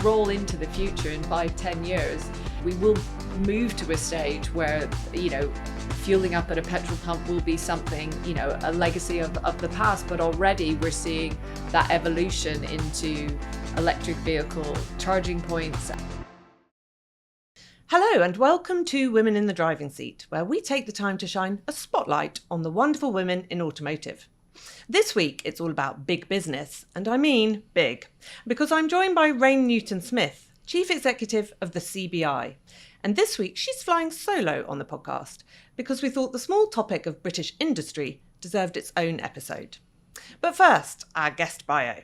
roll into the future in 5-10 years, we will move to a stage where, fueling up at a petrol pump will be something, a legacy of the past. But already we're seeing that evolution into electric vehicle charging points. Hello and welcome to Women in the Driving Seat, where we take the time to shine a spotlight on the wonderful women in automotive. This week it's all about big business, and I mean big, because I'm joined by Rain Newton-Smith, Chief Executive of the CBI. And this week she's flying solo on the podcast because we thought the small topic of British industry deserved its own episode. But first, our guest bio.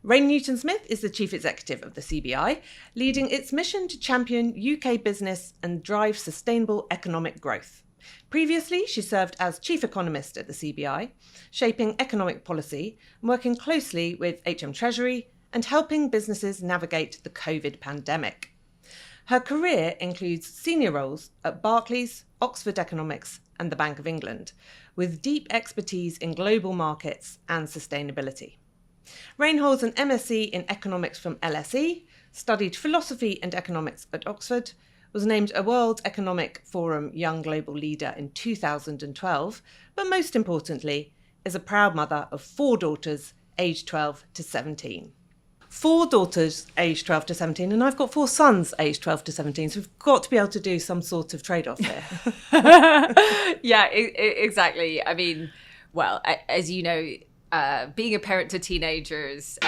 Rain Newton-Smith is the Chief Executive of the CBI, leading its mission to champion UK business and drive sustainable economic growth. Previously, she served as Chief Economist at the CBI, shaping economic policy and working closely with HM Treasury and helping businesses navigate the COVID pandemic. Her career includes senior roles at Barclays, Oxford Economics and the Bank of England, with deep expertise in global markets and sustainability. Rain holds an MSc in Economics from LSE, studied philosophy and economics at Oxford, was named a World Economic Forum Young Global Leader in 2012, but most importantly, is a proud mother of 4 daughters aged 12 to 17. 4 daughters aged 12 to 17, and I've got 4 sons aged 12 to 17, so we've got to be able to do some sort of trade-off here. Yeah, exactly. I mean, well, as you know, being a parent to teenagers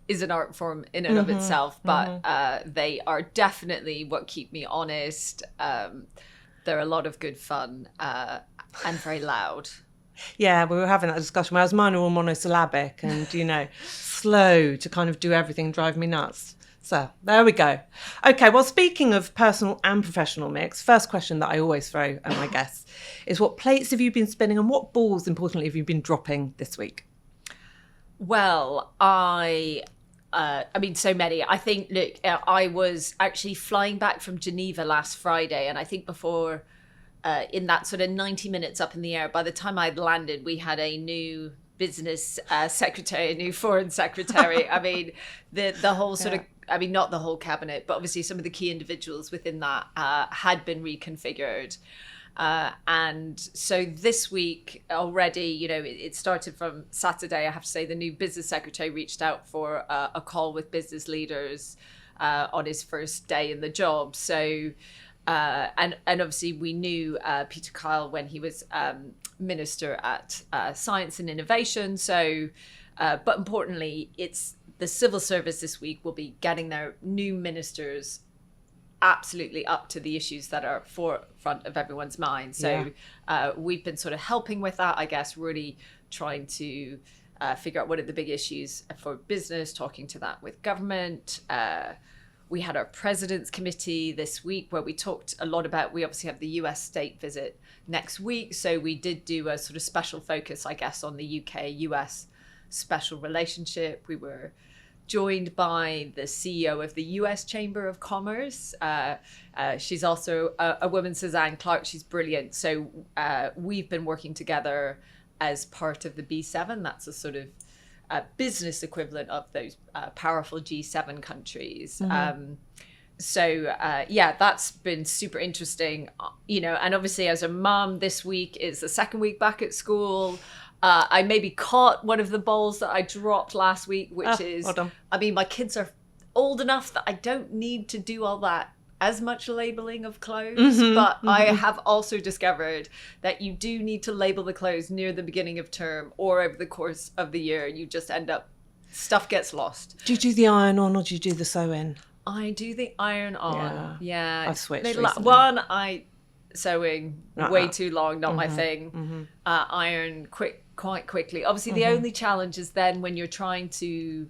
is an art form in and of itself, but they are definitely what keep me honest. They're a lot of good fun and very loud. Yeah, we were having that discussion, whereas mine are all monosyllabic and, slow to kind of do everything, drive me nuts. So there we go. Okay, well, speaking of personal and professional mix, first question that I always throw at my guests is what plates have you been spinning and what balls, importantly, have you been dropping this week? Well, I mean, so many. I think, look, I was actually flying back from Geneva last Friday, and I think before, in that sort of 90 minutes up in the air, by the time I'd landed, we had a new business secretary, a new foreign secretary. I mean, the whole sort of, I mean, not the whole cabinet, but obviously some of the key individuals within that had been reconfigured. And so this week already, it started from Saturday. I have to say the new business secretary reached out for a call with business leaders on his first day in the job. So, and obviously we knew Peter Kyle when he was Minister at Science and Innovation. So, but importantly, it's the civil service this week will be getting their new ministers absolutely up to the issues that are forefront of everyone's mind. So we've been sort of helping with that, I guess, really trying to figure out what are the big issues for business, talking to that with government. We had our President's Committee this week where we talked a lot about, we obviously have the US state visit next week. So we did do a sort of special focus, I guess, on the UK-US special relationship. We were joined by the CEO of the US Chamber of Commerce. She's also a woman, Suzanne Clark. She's brilliant. So we've been working together as part of the B7. That's a sort of business equivalent of those powerful G7 countries. So that's been super interesting, and obviously as a mum, this week is the second week back at school. I maybe caught one of the balls that I dropped last week, which is, I mean, my kids are old enough that I don't need to do all that as much labeling of clothes, but I have also discovered that you do need to label the clothes near the beginning of term or over the course of the year. You just end up, stuff gets lost. Do you do the iron on or do you do the sew in? I do the iron on. Yeah. I've switched recently. One, sewing way too long, not my thing. Iron quite quickly. Obviously, the only challenge is then when you're trying to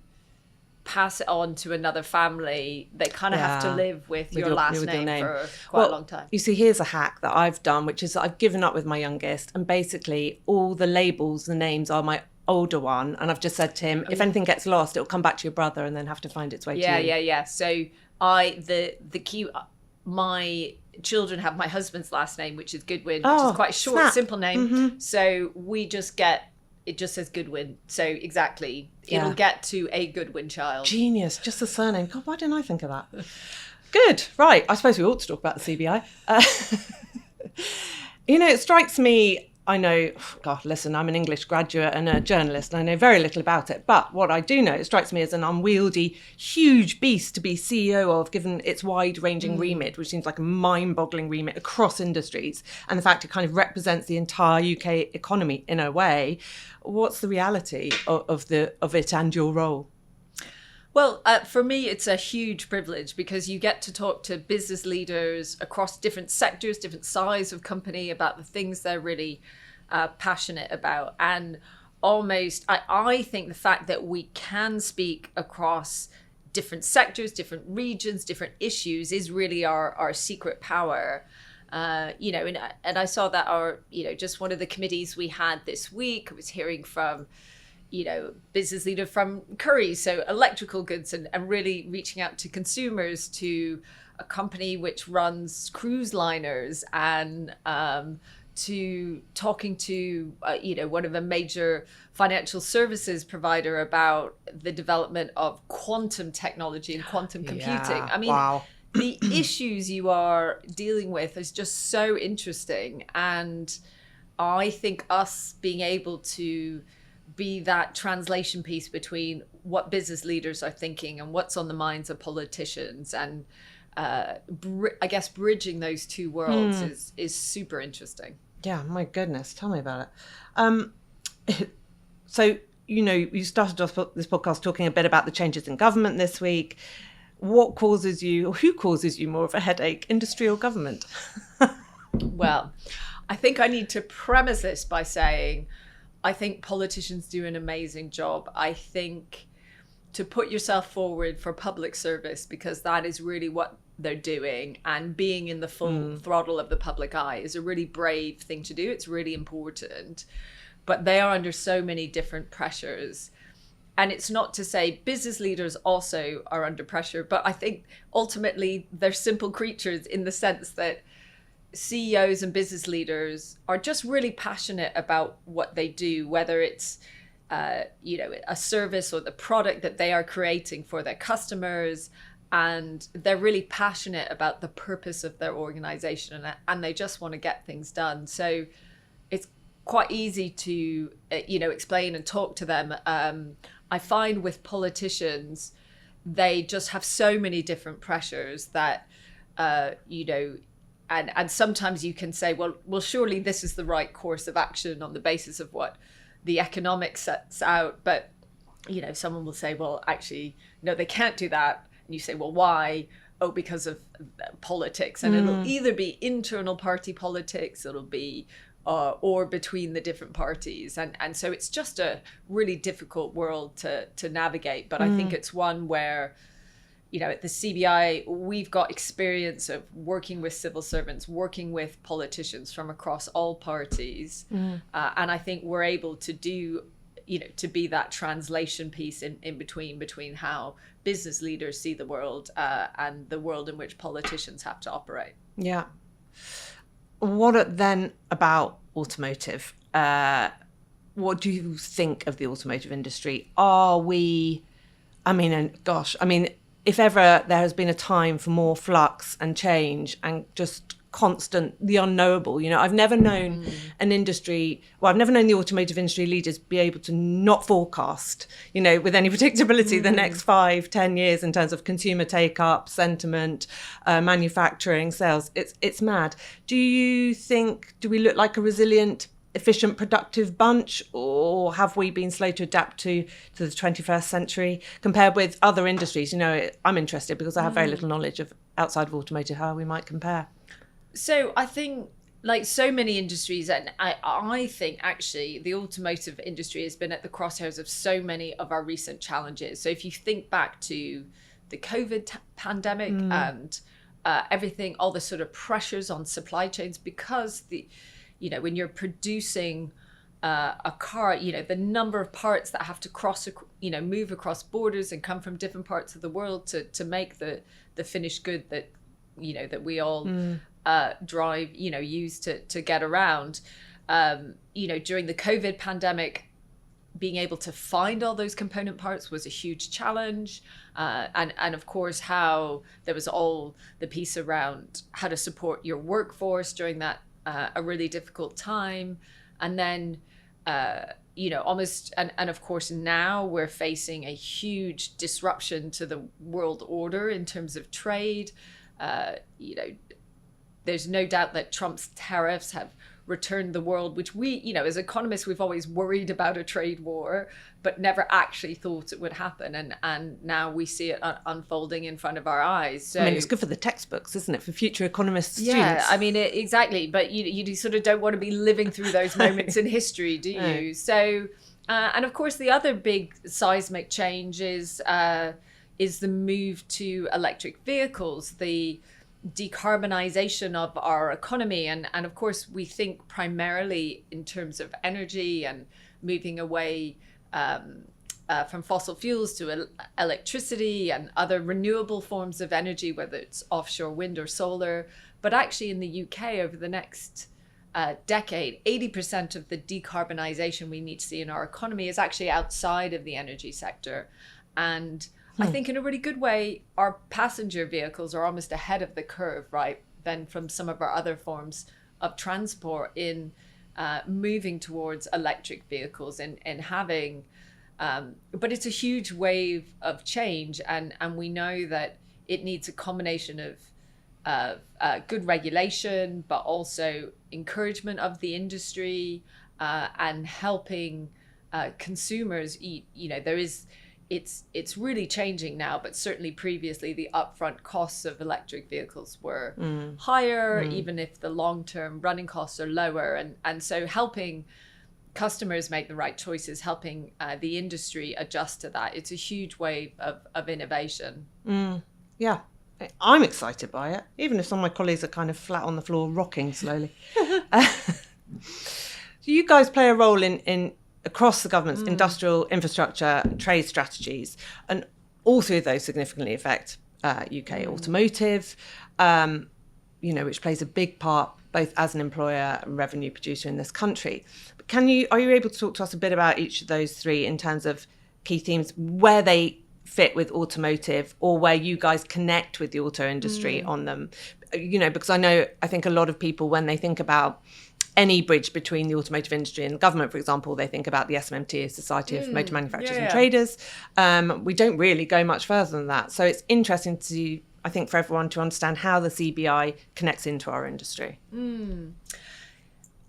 pass it on to another family, they kind of have to live with your last name for quite a long time. You see, here's a hack that I've done, which is I've given up with my youngest, and basically all the labels, the names are my older one, and I've just said to him, if anything gets lost, it'll come back to your brother and then have to find its way to you. Yeah. So the key, my children have my husband's last name, which is Goodwin, which is quite a short, simple name. So we just get it just says Goodwin. So exactly, Yeah. it'll get to a Goodwin child. Genius, just the surname. God, why didn't I think of that? Good, right. I suppose we ought to talk about the CBI. It strikes me, I know, God, listen, I'm an English graduate and a journalist, and I know very little about it. But what I do know, it strikes me as an unwieldy, huge beast to be CEO of, given its wide-ranging remit, which seems like a mind-boggling remit across industries. And the fact it kind of represents the entire UK economy in a way. What's the reality of it and your role? Well, for me, it's a huge privilege because you get to talk to business leaders across different sectors, different size of company about the things they're really passionate about. And almost, I think the fact that we can speak across different sectors, different regions, different issues is really our secret power. And I saw that just one of the committees we had this week, I was hearing from business leader from Curry, so electrical goods, and really reaching out to consumers, to a company which runs cruise liners, and to talking to one of a major financial services provider about the development of quantum technology and quantum computing. Yeah, I mean, wow. The issues you are dealing with is just so interesting, and I think us being able to be that translation piece between what business leaders are thinking and what's on the minds of politicians, and I guess bridging those two worlds is super interesting. Yeah, my goodness, tell me about it. So, you started off this podcast talking a bit about the changes in government this week. What causes you, or who causes you more of a headache, industry or government? Well, I think I need to premise this by saying I think politicians do an amazing job. I think to put yourself forward for public service, because that is really what they're doing, and being in the full throttle of the public eye is a really brave thing to do. It's really important. But they are under so many different pressures. And it's not to say business leaders also are under pressure, but I think ultimately they're simple creatures in the sense that CEOs and business leaders are just really passionate about what they do, whether it's a service or the product that they are creating for their customers, and they're really passionate about the purpose of their organization, and they just want to get things done. So it's quite easy to explain and talk to them. I find with politicians, they just have so many different pressures that And sometimes you can say, well, surely this is the right course of action on the basis of what the economics sets out. But, someone will say, well, actually, no, they can't do that. And you say, well, why? Oh, because of politics. And it'll either be internal party politics, it'll be or between the different parties. And so it's just a really difficult world to navigate. But I think it's one where, at the CBI, we've got experience of working with civil servants, working with politicians from across all parties. And I think we're able to do, to be that translation piece in between how business leaders see the world and the world in which politicians have to operate. Yeah. What then about automotive? What do you think of the automotive industry? If ever there has been a time for more flux and change and just constant, the unknowable, I've never known I've never known the automotive industry leaders be able to not forecast, with any predictability the next 5-10 years in terms of consumer take-up, sentiment, manufacturing, sales. It's mad. Do we look like a resilient, efficient, productive bunch, or have we been slow to adapt to the 21st century compared with other industries? I'm interested because I have very little knowledge of outside of automotive, how we might compare. So I think, like so many industries, and I think actually the automotive industry has been at the crosshairs of so many of our recent challenges. So if you think back to the COVID pandemic and everything, all the sort of pressures on supply chains, because when you're producing a car, the number of parts that have to move across borders and come from different parts of the world to make the finished good that we all drive, use to get around. During the COVID pandemic, being able to find all those component parts was a huge challenge. And of course, how there was all the piece around how to support your workforce during that a really difficult time. And then, almost, and of course, now we're facing a huge disruption to the world order in terms of trade. There's no doubt that Trump's tariffs have returned the world, which we, as economists, we've always worried about a trade war, but never actually thought it would happen. And now we see it unfolding in front of our eyes. So, it's good for the textbooks, isn't it, for future economists, yeah, students? Exactly. But you sort of don't want to be living through those moments in history, do you? No. So, and of course, the other big seismic change is the move to electric vehicles, the decarbonisation of our economy. And of course, we think primarily in terms of energy and moving away from fossil fuels to electricity and other renewable forms of energy, whether it's offshore wind or solar. But actually in the UK over the next decade, 80% of the decarbonisation we need to see in our economy is actually outside of the energy sector. And I think in a really good way, our passenger vehicles are almost ahead of the curve, right, than from some of our other forms of transport in moving towards electric vehicles and having, but it's a huge wave of change. And we know that it needs a combination of good regulation, but also encouragement of the industry and helping consumers eat, it's really changing now, but certainly previously the upfront costs of electric vehicles were higher, even if the long-term running costs are lower. And so helping customers make the right choices, helping the industry adjust to that. It's a huge wave of innovation. Yeah, I'm excited by it, even if some of my colleagues are kind of flat on the floor, rocking slowly. Do you guys play a role in across the government's industrial infrastructure and trade strategies, and all three of those significantly affect UK automotive, which plays a big part both as an employer and revenue producer in this country. But are you able to talk to us a bit about each of those three in terms of key themes, where they fit with automotive or where you guys connect with the auto industry on them? Because I think a lot of people, when they think about any bridge between the automotive industry and the government, for example, they think about the SMMT, Society of Motor Manufacturers and Traders. We don't really go much further than that. So it's interesting I think, for everyone to understand how the CBI connects into our industry.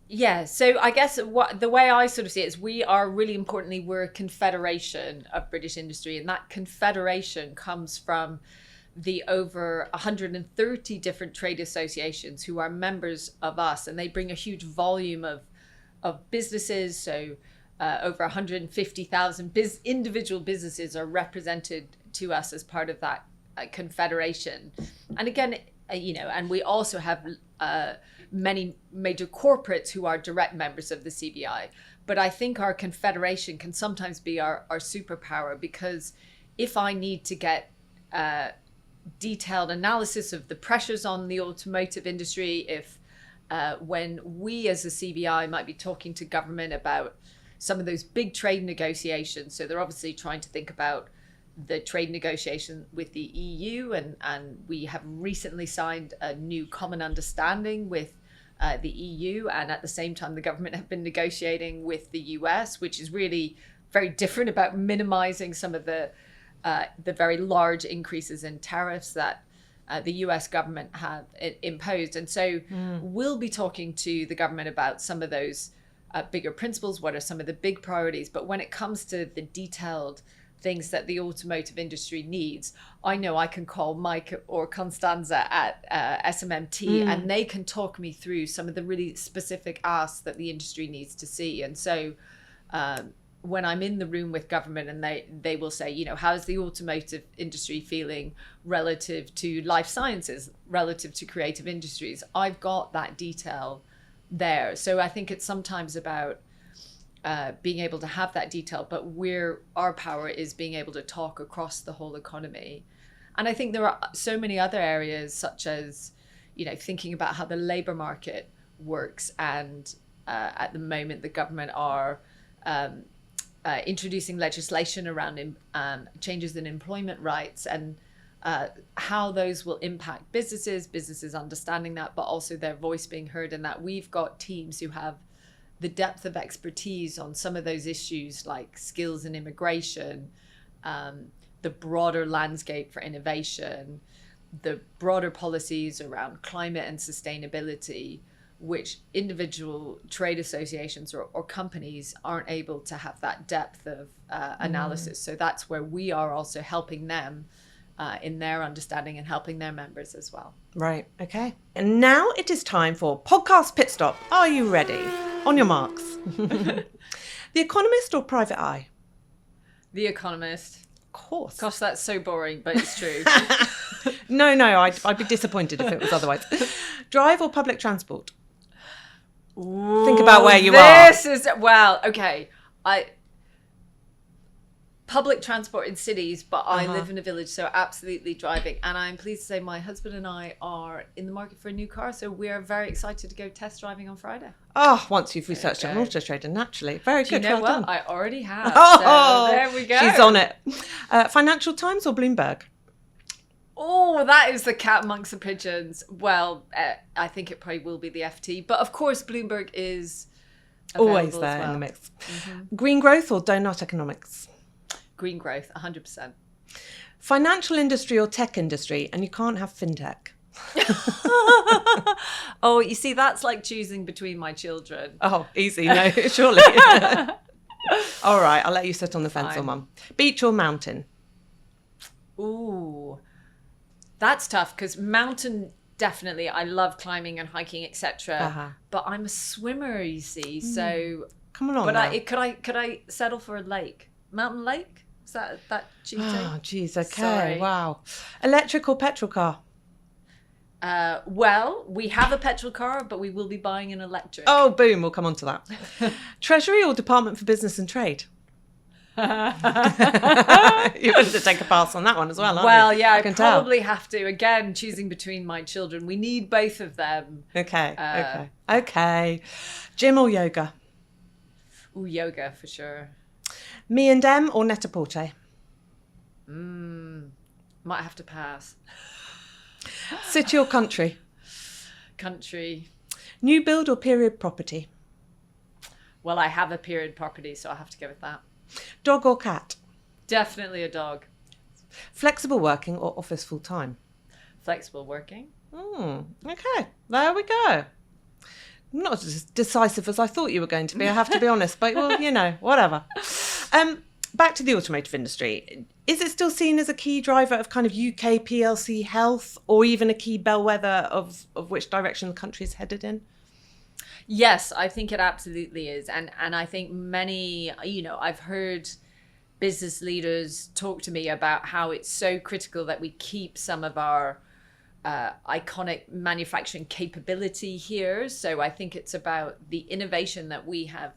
Yeah, so I guess the way I sort of see it is we're a confederation of British industry, and that confederation comes from the over 130 different trade associations who are members of us, and they bring a huge volume of businesses. So over 150,000 individual businesses are represented to us as part of that confederation. And again, and we also have many major corporates who are direct members of the CBI. But I think our confederation can sometimes be our superpower, because if I need to get detailed analysis of the pressures on the automotive industry, if when we as the CBI might be talking to government about some of those big trade negotiations, so they're obviously trying to think about the trade negotiation with the EU, and we have recently signed a new common understanding with the EU, and at the same time the government have been negotiating with the US, which is really very different, about minimizing some of the very large increases in tariffs that the US government have imposed. And so we'll be talking to the government about some of those bigger principles, what are some of the big priorities. But when it comes to the detailed things that the automotive industry needs, I know I can call Mike or Constanza at SMMT, and they can talk me through some of the really specific asks that the industry needs to see. And so when I'm in the room with government and they will say, how's the automotive industry feeling relative to life sciences, relative to creative industries, I've got that detail there. So I think it's sometimes about being able to have that detail, but our power is being able to talk across the whole economy. And I think there are so many other areas, such as, thinking about how the labour market works. And at the moment, the government are introducing legislation around changes in employment rights and how those will impact businesses understanding that, but also their voice being heard in that. We've got teams who have the depth of expertise on some of those issues like skills and immigration, the broader landscape for innovation, the broader policies around climate and sustainability, which individual trade associations or companies aren't able to have that depth of analysis. So that's where we are also helping them in their understanding and helping their members as well. Right, okay. And now it is time for Podcast Pit Stop. Are you ready? On your marks. The Economist or Private Eye? The Economist. Of course. Gosh, that's so boring, but it's true. No, I'd be disappointed if it was otherwise. Drive or public transport? Ooh, think about where you are. This is, well, okay. Public transport in cities, but I live in a village, so absolutely driving. And I'm pleased to say my husband and I are in the market for a new car, so we are very excited to go test driving on Friday. Oh, once you've researched it on Autotrader, naturally. Very good. Do you know well what? done. I already have. Oh, so there we go. She's on it. Financial Times or Bloomberg? Oh, that is the cat amongst the pigeons. Well, I think it probably will be the FT, but of course Bloomberg is always there in the mix. Green growth or donut economics? Green growth, 100%. Financial industry or tech industry, and you can't have fintech. Oh, you see, that's like choosing between my children. Oh, easy, no, surely. All right, I'll let you sit on the fence on one. Beach or mountain? Ooh, that's tough because mountain, definitely. I love climbing and hiking, etc. But I'm a swimmer, you see. So come along. But could I settle for a lake? Mountain lake? Is that cheating? Oh, geez. Okay. Sorry. Wow. Electric or petrol car? Well, we have a petrol car, but we will be buying an electric. Oh, boom. We'll come on to that. Treasury or Department for Business and Trade? You're going to take a pass on that one as well, aren't well, you? yeah, I can probably have to. Again, choosing between my children. We need both of them. Okay. Gym or yoga? Ooh, yoga for sure. Me and Em or Net-a-Porter? Might have to pass. City or country? Country. New build or period property? Well, I have a period property, so I'll have to go with that. Dog or cat? Definitely a dog. Flexible working or office full time? Flexible working. Okay, there we go. Not as decisive as I thought you were going to be, I have to be honest, but well, you know, whatever. Back to the automotive industry. Is it still seen as a key driver of kind of UK PLC health, or even a key bellwether of which direction the country is headed in? Yes, I think it absolutely is. And I think many, I've heard business leaders talk to me about how it's so critical that we keep some of our iconic manufacturing capability here. So I think it's about the innovation that we have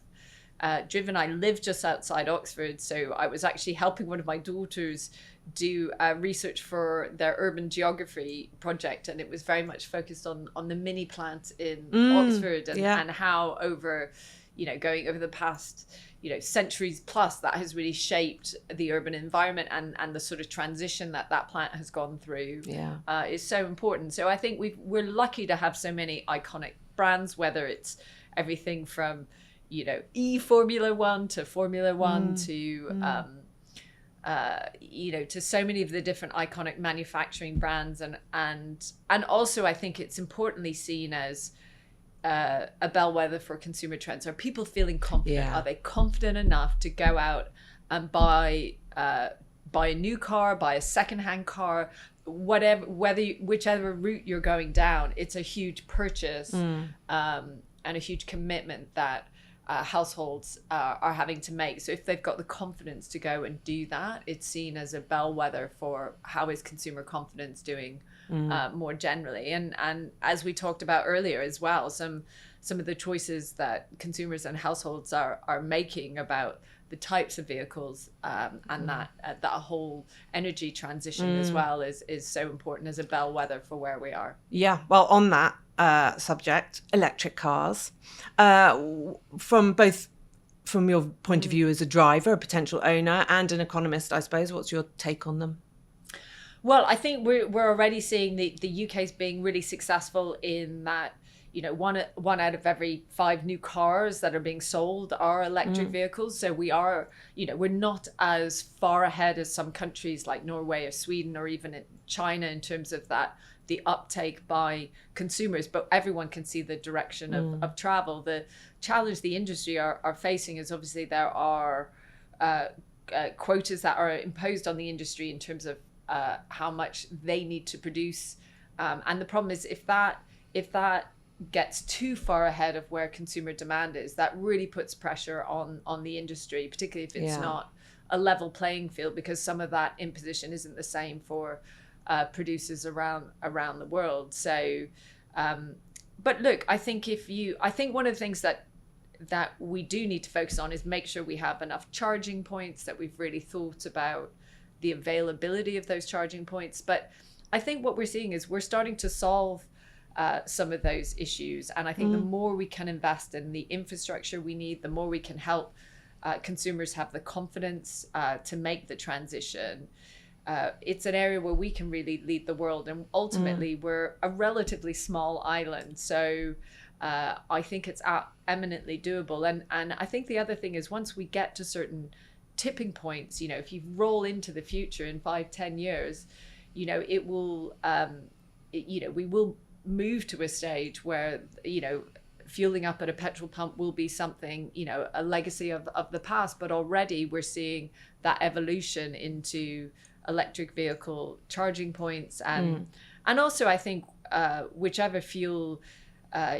driven. I live just outside Oxford, so I was actually helping one of my daughters do research for their urban geography project, and it was very much focused on the mini plant in Oxford and how over, going over the past, centuries plus, that has really shaped the urban environment and the sort of transition that plant has gone through is so important. So I think we're lucky to have so many iconic brands, whether it's everything from Formula One to Formula One to to so many of the different iconic manufacturing brands, and also I think it's importantly seen as a bellwether for consumer trends. Are people feeling confident? Are they confident enough to go out and buy a new car, buy a secondhand car, whichever route you're going down? It's a huge purchase and a huge commitment that households are having to make. So if they've got the confidence to go and do that, it's seen as a bellwether for how is consumer confidence doing more generally. And as we talked about earlier as well, some of the choices that consumers and households are making about the types of vehicles and that whole energy transition as well is so important as a bellwether for where we are. Yeah, well, on that subject, electric cars, from both from your point of view as a driver, a potential owner, and an economist, I suppose, what's your take on them? Well, I think we're already seeing the UK's being really successful in that, one out of every 5 new cars that are being sold are electric vehicles. So we are, we're not as far ahead as some countries like Norway or Sweden or even in China in terms of that, the uptake by consumers, but everyone can see the direction of travel. The challenge the industry are facing is obviously there are quotas that are imposed on the industry in terms of how much they need to produce. And the problem is if that gets too far ahead of where consumer demand is, that really puts pressure on the industry, particularly if it's not a level playing field, because some of that imposition isn't the same for producers around the world. So, but look, I think one of the things that we do need to focus on is make sure we have enough charging points, that we've really thought about the availability of those charging points. But I think what we're seeing is we're starting to solve some of those issues. And I think the more we can invest in the infrastructure we need, the more we can help consumers have the confidence to make the transition. It's an area where we can really lead the world. And ultimately, we're a relatively small island. So I think it's eminently doable. And I think the other thing is once we get to certain tipping points, if you roll into the future in 5-10 years, it will we will move to a stage where fueling up at a petrol pump will be something, a legacy of the past. But already we're seeing that evolution into electric vehicle charging points, and also I think whichever fuel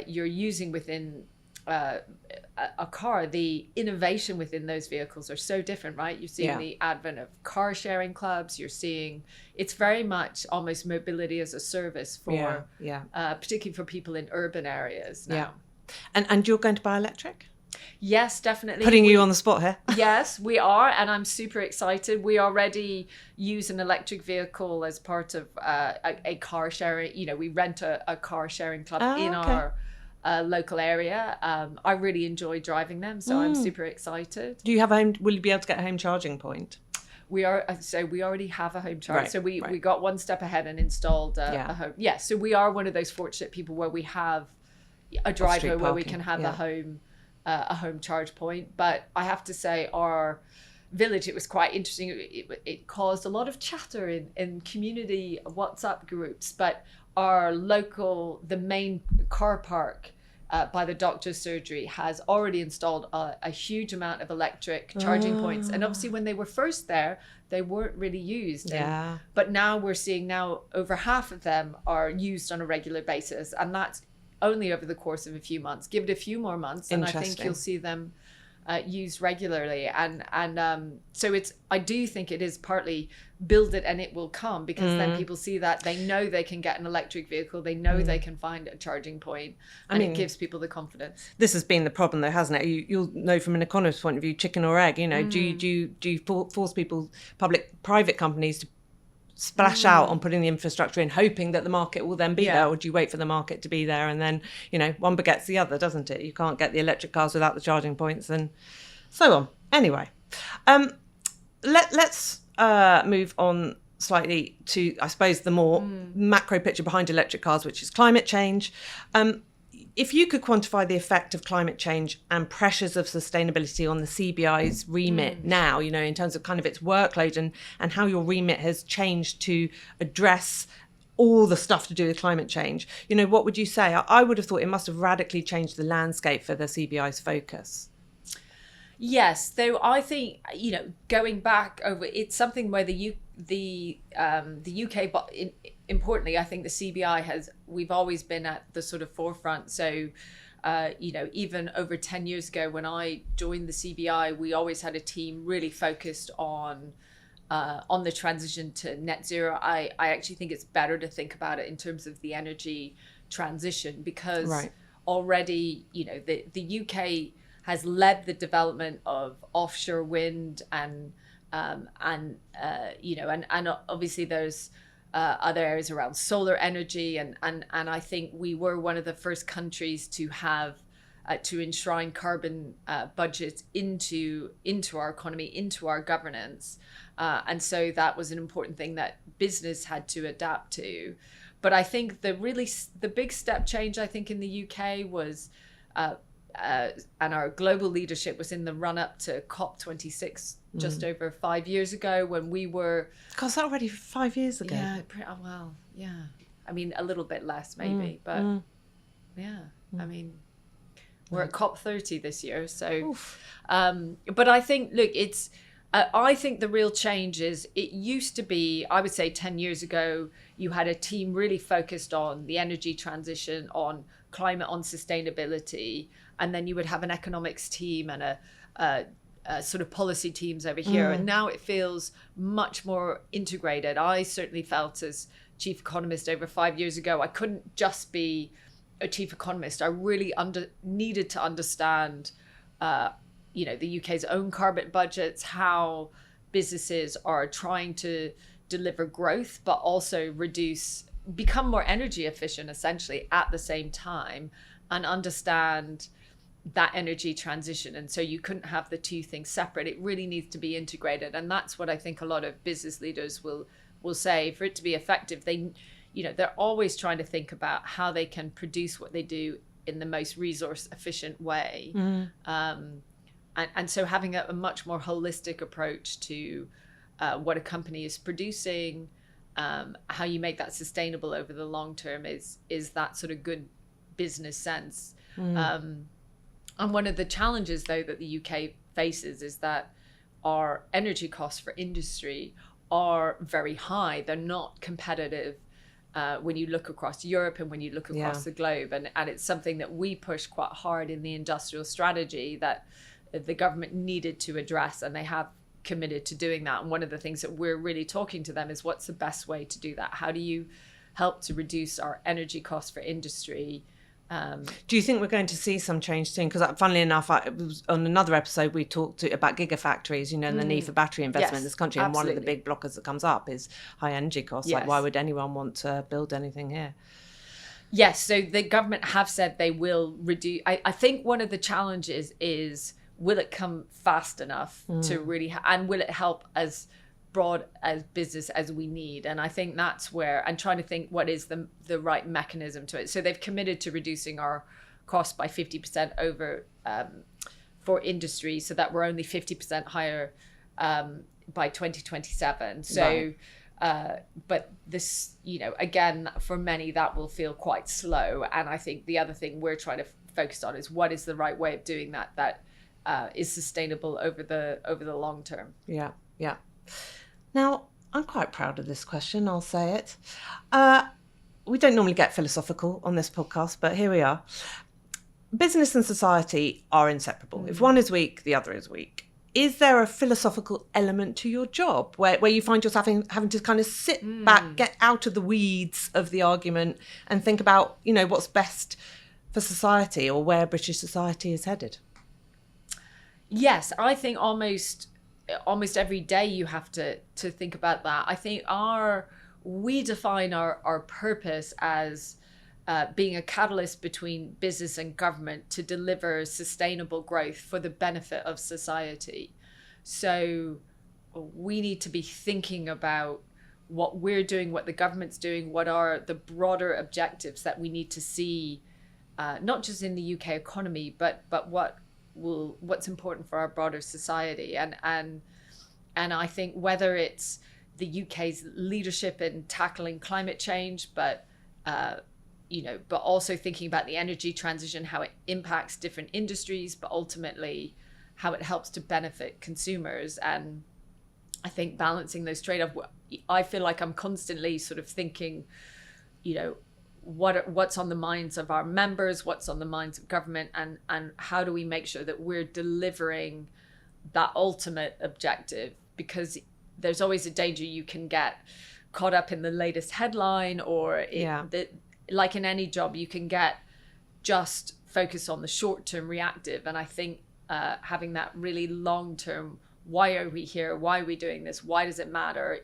you're using within a car, the innovation within those vehicles are so different, right? You're seeing the advent of car sharing clubs. You're seeing it's very much almost mobility as a service for particularly for people in urban areas now. And you're going to buy electric? Yes, definitely. Putting you on the spot here. Yes, we are, and I'm super excited. We already use an electric vehicle as part of a car sharing. We rent a car sharing club in our local area. I really enjoy driving them, so I'm super excited. Do you have will you be able to get a home charging point? We already have a home charge. Right, so we got one step ahead and installed a home. Yeah, so we are one of those fortunate people where we have a driveway where we can have a home charge point. But I have to say our village, it was quite interesting. It caused a lot of chatter in community WhatsApp groups, but our the main car park by the doctor's surgery has already installed a huge amount of electric charging points. And obviously when they were first there, they weren't really used. But now we're seeing over half of them are used on a regular basis. And that's only over the course of a few months. Give it a few more months and I think you'll see them used regularly. And so I do think it is partly build it and it will come, because then people see that they know they can get an electric vehicle, they know they can find a charging point, and it gives people the confidence. This has been the problem though, hasn't it? You'll know from an economist's point of view, chicken or egg, do you force people, private companies to splash out on putting the infrastructure in, hoping that the market will then be there, or do you wait for the market to be there and then, one begets the other, doesn't it? You can't get the electric cars without the charging points and so on. Anyway, let's move on slightly to, I suppose, the more macro picture behind electric cars, which is climate change. If you could quantify the effect of climate change and pressures of sustainability on the CBI's remit now, in terms of kind of its workload and how your remit has changed to address all the stuff to do with climate change, what would you say? I would have thought it must have radically changed the landscape for the CBI's focus. Yes, though I think, going back over, it's something where the UK, but importantly, I think the CBI we've always been at the sort of forefront. So, even over 10 years ago when I joined the CBI, we always had a team really focused on the transition to net zero. I actually think it's better to think about it in terms of the energy transition, because already, the UK has led the development of offshore wind and obviously there's other areas around solar energy and I think we were one of the first countries to have to enshrine carbon budgets into our economy, into our governance. And so that was an important thing that business had to adapt to. But I think the big step change, I think, in the UK was, and our global leadership was in the run up to COP26 just over 5 years ago, when we were. Gosh, that already 5 years ago. Yeah, well, yeah. I mean, a little bit less maybe, but yeah. I mean, we're at COP30 this year, so. But I think, look, it's. I think the real change is, it used to be, I would say 10 years ago, you had a team really focused on the energy transition, on climate, on sustainability, and then you would have an economics team and a sort of policy teams over here. And now it feels much more integrated. I certainly felt, as chief economist over 5 years ago, I couldn't just be a chief economist. I really needed to understand the UK's own carbon budgets, how businesses are trying to deliver growth, but also become more energy efficient, essentially, at the same time, and understand that energy transition. And so you couldn't have the two things separate. It really needs to be integrated. And that's what I think a lot of business leaders will say. For it to be effective, they're always trying to think about how they can produce what they do in the most resource efficient way. And so having a much more holistic approach to what a company is producing, how you make that sustainable over the long term is that sort of good business sense. And one of the challenges, though, that the UK faces is that our energy costs for industry are very high. They're not competitive when you look across Europe and when you look across the globe. And it's something that we push quite hard in the industrial strategy that the government needed to address, and they have committed to doing that. And one of the things that we're really talking to them is, what's the best way to do that? How do you help to reduce our energy costs for industry? Do you think we're going to see some change soon? Because funnily enough, on another episode, we talked about gigafactories, and the need for battery investment in this country. Absolutely. And one of the big blockers that comes up is high energy costs. Yes. Like, why would anyone want to build anything here? Yes, so the government have said they will reduce. I think one of the challenges is, will it come fast enough to really, and will it help as broad as business as we need? And I think that's where I'm trying to think what is the right mechanism to it. So they've committed to reducing our costs by 50% over for industry, so that we're only 50% higher by 2027. So, right. But this, again, for many that will feel quite slow. And I think the other thing we're trying to focus on is, what is the right way of doing that is sustainable over the long term. Yeah. Now, I'm quite proud of this question, I'll say it. We don't normally get philosophical on this podcast, but here we are. Business and society are inseparable. If one is weak, the other is weak. Is there a philosophical element to your job where you find yourself having to kind of sit back, get out of the weeds of the argument, and think about, what's best for society, or where British society is headed? Yes, I think almost every day you have to think about that. I think we define our purpose as being a catalyst between business and government to deliver sustainable growth for the benefit of society. So we need to be thinking about what we're doing, what the government's doing, what are the broader objectives that we need to see, not just in the UK economy, but what's important for our broader society. And I think whether it's the UK's leadership in tackling climate change, but also thinking about the energy transition, how it impacts different industries, but ultimately how it helps to benefit consumers. And I think balancing those trade-offs, I feel like I'm constantly sort of thinking, what's on the minds of our members, what's on the minds of government, and how do we make sure that we're delivering that ultimate objective? Because there's always a danger you can get caught up in the latest headline, or like in any job, you can get just focused on the short-term reactive. And I think having that really long-term, why are we here? Why are we doing this? Why does it matter?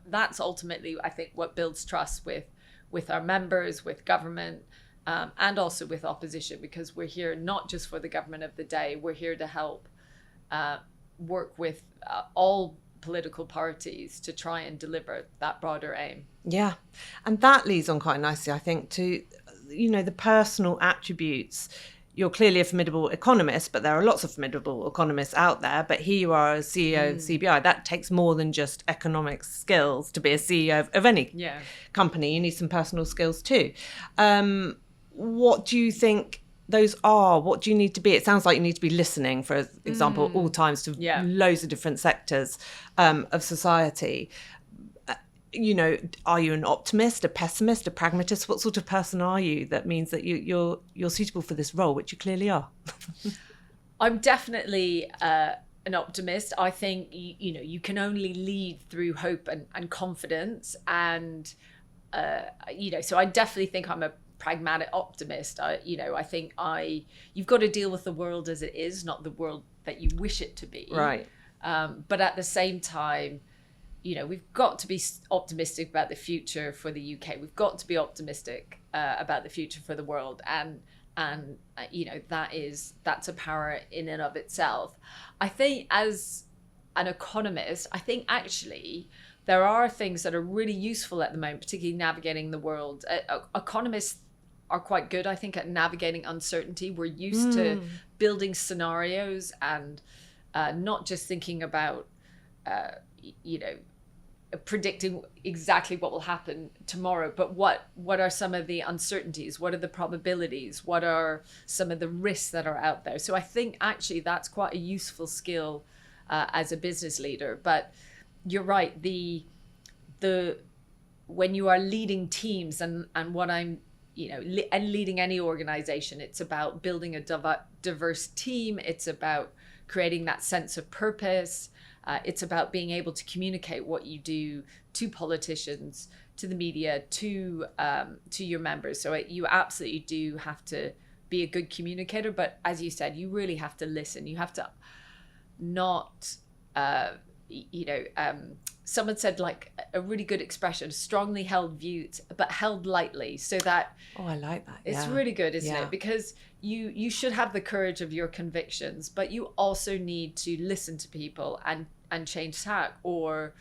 That's ultimately, I think, what builds trust with our members, with government, and also with opposition, because we're here not just for the government of the day, we're here to help work with all political parties to try and deliver that broader aim. Yeah. And that leads on quite nicely, I think, to, the personal attributes. You're clearly a formidable economist, but there are lots of formidable economists out there. But here you are as CEO of CBI. That takes more than just economic skills to be a CEO of any company. You need some personal skills too. What do you think those are? What do you need to be? It sounds like you need to be listening, for example, all times to loads of different sectors of society. Are you an optimist, a pessimist, a pragmatist? What sort of person are you that means that you're suitable for this role, which you clearly are? I'm definitely an optimist. I think you can only lead through hope and confidence, and so I definitely think I'm a pragmatic optimist. I think you've got to deal with the world as it is, not the world that you wish it to be. Right. But at the same time, we've got to be optimistic about the future for the UK. We've got to be optimistic about the future for the world, and that's a power in and of itself. I think as an economist, I think actually there are things that are really useful at the moment, particularly navigating the world. Economists are quite good, I think, at navigating uncertainty. We're used to building scenarios and not just thinking about predicting exactly what will happen tomorrow, but what are some of the uncertainties? What are the probabilities? What are some of the risks that are out there? So I think actually that's quite a useful skill as a business leader. But you're right, the when you are leading teams and what I'm and leading any organization, it's about building a diverse team. It's about creating that sense of purpose. It's about being able to communicate what you do to politicians, to the media, to your members. So you absolutely do have to be a good communicator. But as you said, you really have to listen. You have to not, someone said like a really good expression, strongly held views, but held lightly, so that. Oh, I like that. It's really good, isn't it? Because you should have the courage of your convictions, but you also need to listen to people and change tack, or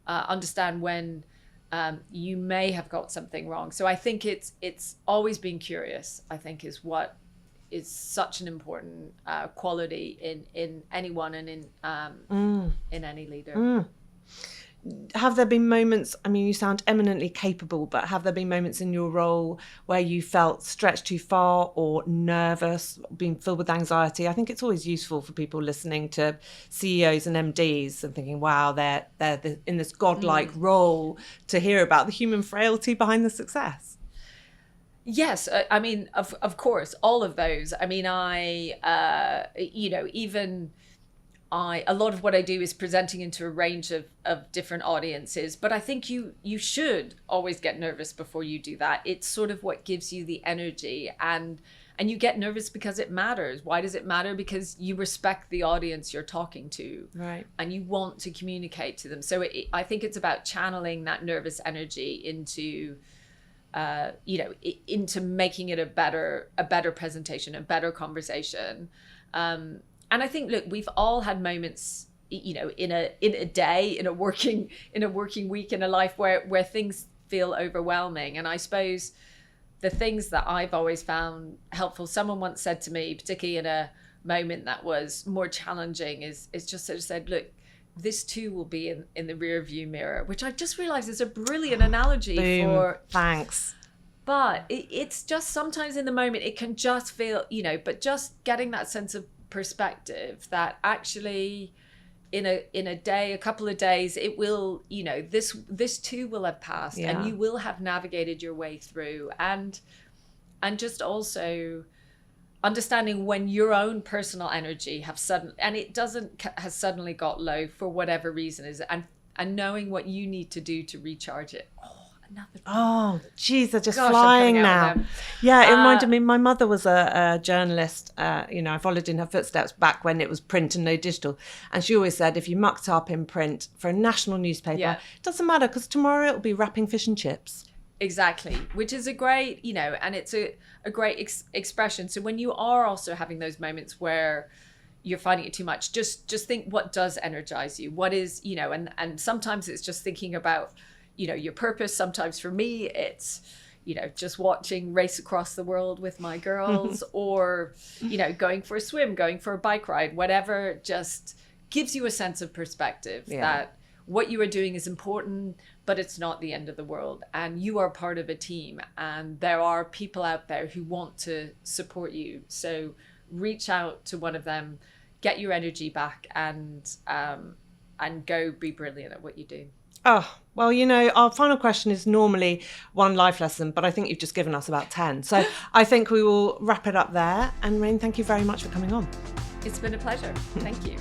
understand when you may have got something wrong. So I think it's always being curious, I think, is what is such an important quality in anyone and in any leader. Have there been moments, I mean, you sound eminently capable, but have there been moments in your role where you felt stretched too far or nervous, being filled with anxiety? I think it's always useful for people listening to CEOs and MDs and thinking, wow, they're in this godlike role, to hear about the human frailty behind the success. Yes, I mean, of course, all of those. I mean, a lot of what I do is presenting into a range of different audiences, but I think you should always get nervous before you do that. It's sort of what gives you the energy, and you get nervous because it matters. Why does it matter? Because you respect the audience you're talking to, right? And you want to communicate to them. So I think it's about channeling that nervous energy into into making it a better presentation, a better conversation. And I think, look, we've all had moments, in a day, in a working week, in a life where things feel overwhelming. And I suppose the things that I've always found helpful, someone once said to me, particularly in a moment that was more challenging, is just sort of said, look, this too will be in the rear view mirror, which I just realized is a brilliant analogy. Boom. Thanks. But it's just sometimes in the moment, it can just feel, but just getting that sense of perspective that actually in a day, a couple of days, it will, this too will have passed, and you will have navigated your way through, and just also understanding when your own personal energy has suddenly got low for whatever reason is, and knowing what you need to do to recharge it. Oh, geez, they're just flying now. Yeah, it reminded me, my mother was a journalist. I followed in her footsteps back when it was print and no digital. And she always said, if you mucked up in print for a national newspaper, it doesn't matter, because tomorrow it'll be wrapping fish and chips. Exactly, which is a great, and it's a great expression. So when you are also having those moments where you're finding it too much, just think, what does energize you? What is, and sometimes it's just thinking about, your purpose. Sometimes for me, it's, just watching Race Across the World with my girls, or, going for a swim, going for a bike ride, whatever just gives you a sense of perspective that what you are doing is important, but it's not the end of the world. And you are part of a team, and there are people out there who want to support you. So reach out to one of them, get your energy back, and go be brilliant at what you do. Oh, well, our final question is normally one life lesson, but I think you've just given us about 10. So I think we will wrap it up there. And Rain, thank you very much for coming on. It's been a pleasure. Thank you.